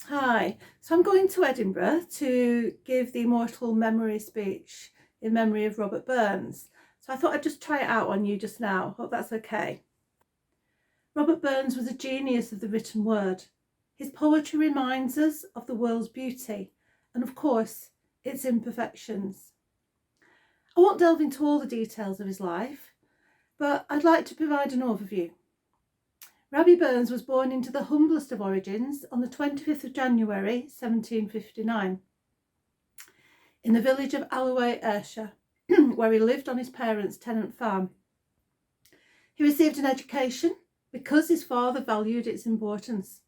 Hi, so I'm going to Edinburgh to give the Immortal memory speech in memory of Robert Burns. So I thought I'd just try it out on you just now. Hope that's okay. Robert Burns was a genius of the written word. His poetry reminds us of the world's beauty and, of course, its imperfections. I won't delve into all the details of his life, but I'd like to provide an overview. Robbie Burns was born into the humblest of origins on the 25th of January 1759 in the village of Alloway, Ayrshire, where he lived on his parents' tenant farm. He received an education because his father valued its importance,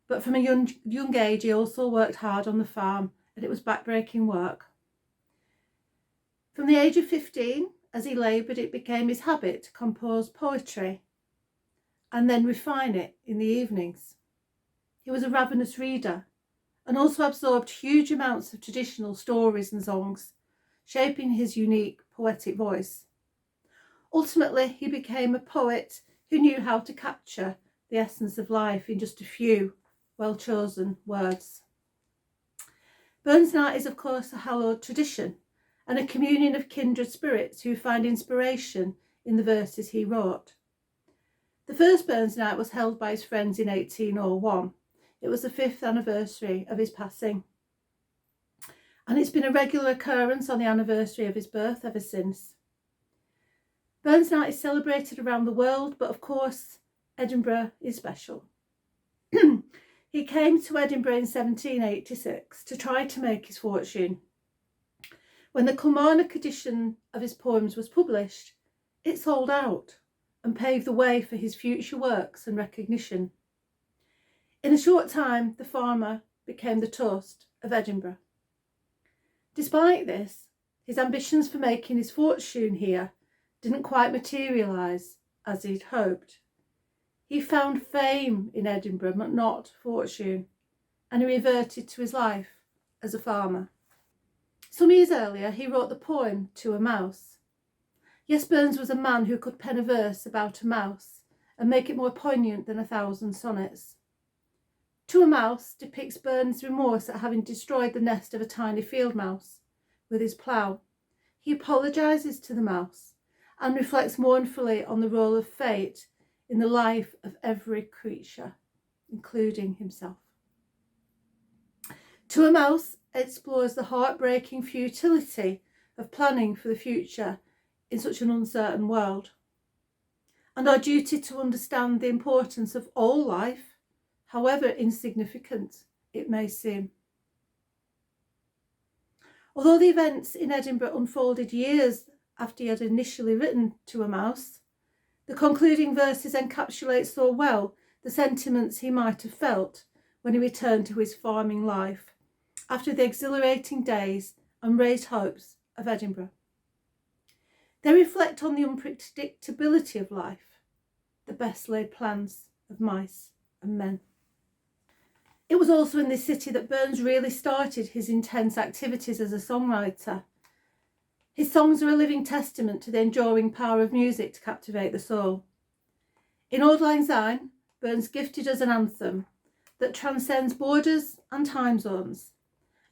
but from a young age he also worked hard on the farm, and it was backbreaking work. From the age of 15, as he laboured, it became his habit to compose poetry and then refine it in the evenings. He was a ravenous reader and also absorbed huge amounts of traditional stories and songs, shaping his unique poetic voice. Ultimately, he became a poet who knew how to capture the essence of life in just a few well-chosen words. Burns Night is, of course, a hallowed tradition and a communion of kindred spirits who find inspiration in the verses he wrote. The first Burns Night was held by his friends in 1801. It was the 5th anniversary of his passing. And it's been a regular occurrence on the anniversary of his birth ever since. Burns Night is celebrated around the world, but of course, Edinburgh is special. He came to Edinburgh in 1786 to try to make his fortune. When the Kilmarnock edition of his poems was published, it sold out and paved the way for his future works and recognition. In a short time, the farmer became the toast of Edinburgh. Despite this, his ambitions for making his fortune here didn't quite materialise as he'd hoped. He found fame in Edinburgh, but not fortune, and he reverted to his life as a farmer. Some years earlier, he wrote the poem To a Mouse. Yes, Burns was a man who could pen a verse about a mouse and make it more poignant than 1,000 sonnets. To a Mouse depicts Burns' remorse at having destroyed the nest of a tiny field mouse with his plough. He apologises to the mouse and reflects mournfully on the role of fate in the life of every creature, including himself. To a Mouse explores the heartbreaking futility of planning for the future in such an uncertain world, and our duty to understand the importance of all life, however insignificant it may seem. Although the events in Edinburgh unfolded years after he had initially written To a Mouse, the concluding verses encapsulate so well the sentiments he might have felt when he returned to his farming life after the exhilarating days and raised hopes of Edinburgh. They reflect on the unpredictability of life, the best laid plans of mice and men. It was also in this city that Burns really started his intense activities as a songwriter. His songs are a living testament to the enduring power of music to captivate the soul. In Auld Lang Syne, Burns gifted us an anthem that transcends borders and time zones,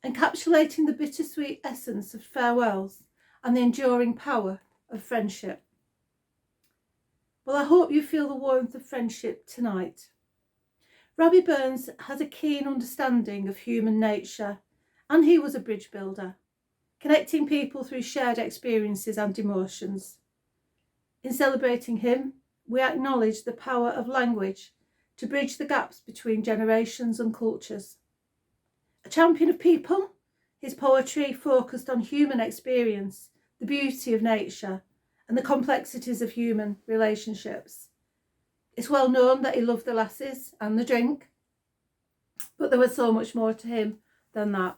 encapsulating the bittersweet essence of farewells and the enduring power of friendship. Well, I hope you feel the warmth of friendship tonight. Robbie Burns has a keen understanding of human nature, and he was a bridge builder, connecting people through shared experiences and emotions. In celebrating him, we acknowledge the power of language to bridge the gaps between generations and cultures. A champion of people, his poetry focused on human experience, the beauty of nature, and the complexities of human relationships. It's well known that he loved the lasses and the drink, but there was so much more to him than that.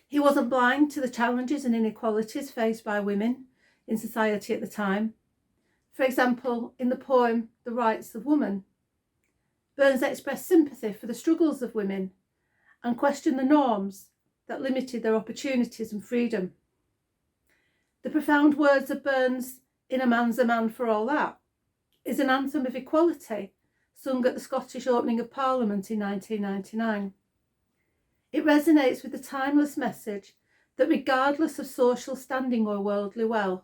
He wasn't blind to the challenges and inequalities faced by women in society at the time. For example, in the poem The Rights of Woman, Burns expressed sympathy for the struggles of women and questioned the norms that limited their opportunities and freedom. The profound words of Burns, In a Man's a Man for All That, is an anthem of equality, sung at the Scottish opening of Parliament in 1999. It resonates with the timeless message that regardless of social standing or worldly wealth,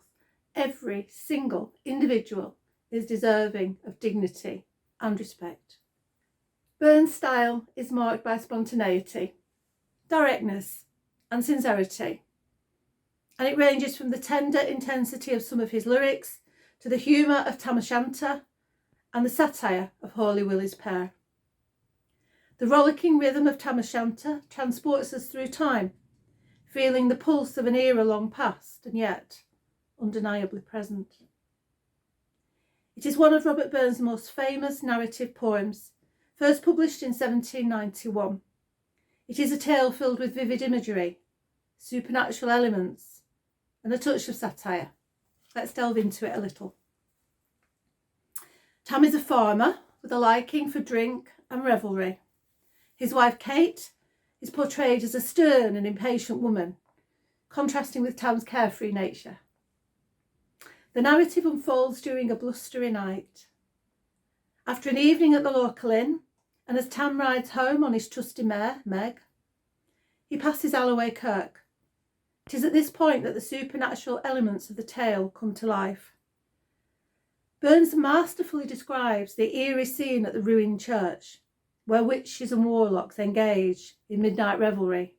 every single individual is deserving of dignity and respect. Burns' style is marked by spontaneity, directness and sincerity, and it ranges from the tender intensity of some of his lyrics to the humour of Tam O'Shanter and the satire of Holy Willie's Pear. The rollicking rhythm of Tam O'Shanter transports us through time, feeling the pulse of an era long past and yet undeniably present. It is one of Robert Burns' most famous narrative poems, first published in 1791. It is a tale filled with vivid imagery, supernatural elements, and a touch of satire. Let's delve into it a little. Tam is a farmer with a liking for drink and revelry. His wife Kate is portrayed as a stern and impatient woman, contrasting with Tam's carefree nature. The narrative unfolds during a blustery night. After an evening at the local inn, and as Tam rides home on his trusty mare, Meg, he passes Alloway Kirk. It is at this point that the supernatural elements of the tale come to life. Burns masterfully describes the eerie scene at the ruined church, where witches and warlocks engage in midnight revelry.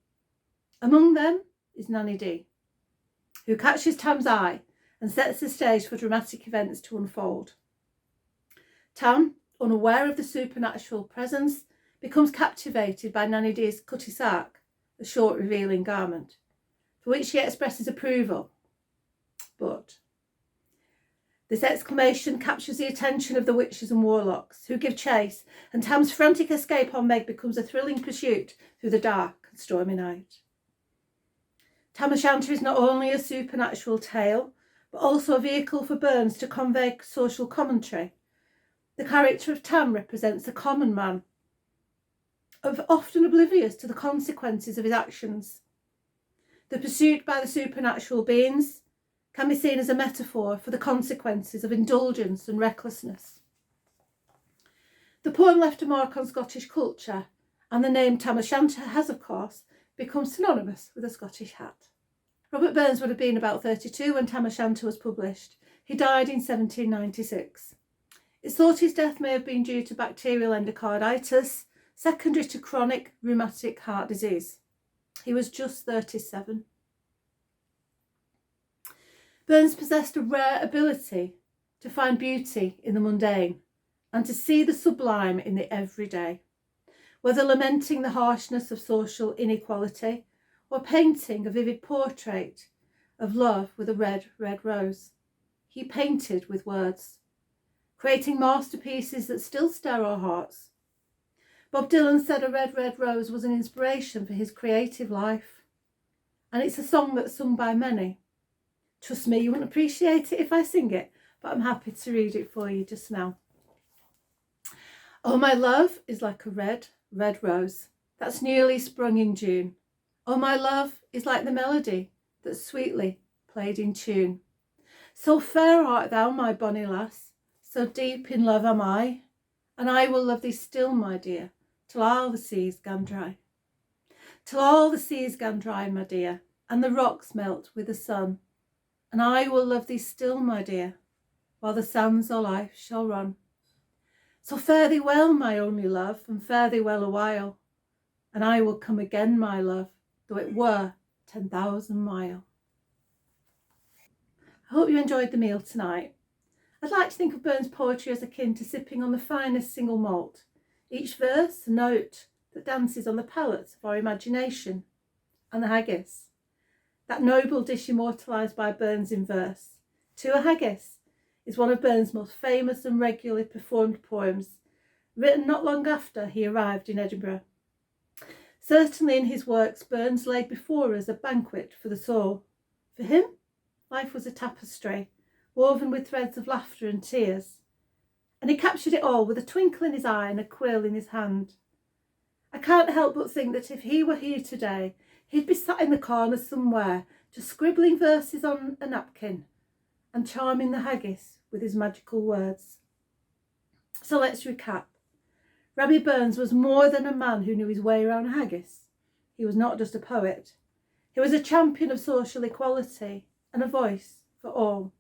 Among them is Nanny Dee, who catches Tam's eye and sets the stage for dramatic events to unfold. Tam, unaware of the supernatural presence, becomes captivated by Nanny Dee's cutty sark, a short revealing garment, for which she expresses approval. But this exclamation captures the attention of the witches and warlocks, who give chase, and Tam's frantic escape on Meg becomes a thrilling pursuit through the dark and stormy night. Tam O'Shanter is not only a supernatural tale, but also a vehicle for Burns to convey social commentary. The character of Tam represents a common man, often oblivious to the consequences of his actions. The pursuit by the supernatural beings can be seen as a metaphor for the consequences of indulgence and recklessness. The poem left a mark on Scottish culture, and the name Tam O'Shanter has, of course, become synonymous with a Scottish hat. Robert Burns would have been about 32 when Tam O'Shanter was published. He died in 1796. It's thought his death may have been due to bacterial endocarditis, secondary to chronic rheumatic heart disease. He was just 37. Burns possessed a rare ability to find beauty in the mundane and to see the sublime in the everyday, whether lamenting the harshness of social inequality or painting a vivid portrait of love with a red, red rose. He painted with words, creating masterpieces that still stir our hearts. Bob Dylan said a red, red rose was an inspiration for his creative life, and it's a song that's sung by many. Trust me, you wouldn't appreciate it if I sing it, but I'm happy to read it for you just now. Oh, my love is like a red, red rose that's newly sprung in June. Oh, my love is like the melody that's sweetly played in tune. So fair art thou, my bonny lass, so deep in love am I, and I will love thee still, my dear, till all the seas gan dry. Till all the seas gan dry, my dear, and the rocks melt with the sun, and I will love thee still, my dear, while the sands o' life shall run. So fare thee well, my only love, and fare thee well a while, and I will come again, my love, though it were 10,000 mile. I hope you enjoyed the meal tonight. I'd like to think of Burns' poetry as akin to sipping on the finest single malt, each verse a note that dances on the palate of our imagination. And the haggis, that noble dish immortalised by Burns in verse. To a Haggis is one of Burns' most famous and regularly performed poems, written not long after he arrived in Edinburgh. Certainly in his works, Burns laid before us a banquet for the soul. For him, life was a tapestry, woven with threads of laughter and tears, and he captured it all with a twinkle in his eye and a quill in his hand. I can't help but think that if he were here today, he'd be sat in the corner somewhere, just scribbling verses on a napkin and charming the haggis with his magical words. So let's recap. Robbie Burns was more than a man who knew his way around haggis. He was not just a poet. He was a champion of social equality and a voice for all.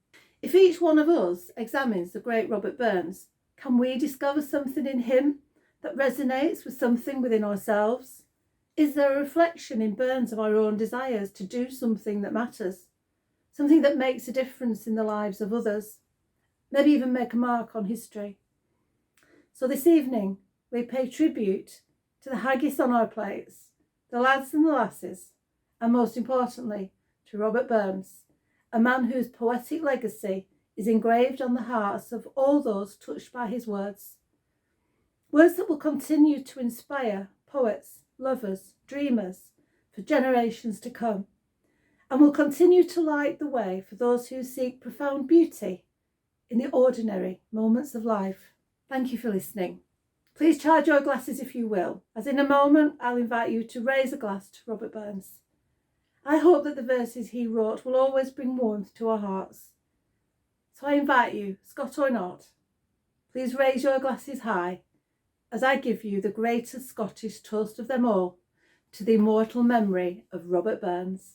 If each one of us examines the great Robert Burns, can we discover something in him that resonates with something within ourselves? Is there a reflection in Burns of our own desires to do something that matters, something that makes a difference in the lives of others, maybe even make a mark on history? So this evening, we pay tribute to the haggis on our plates, the lads and the lasses, and most importantly, to Robert Burns, a man whose poetic legacy is engraved on the hearts of all those touched by his words. Words that will continue to inspire poets, lovers, dreamers for generations to come, and will continue to light the way for those who seek profound beauty in the ordinary moments of life. Thank you for listening. Please charge your glasses if you will, as in a moment I'll invite you to raise a glass to Robert Burns. I hope that the verses he wrote will always bring warmth to our hearts. So I invite you, Scot or not, please raise your glasses high as I give you the greatest Scottish toast of them all, to the immortal memory of Robert Burns.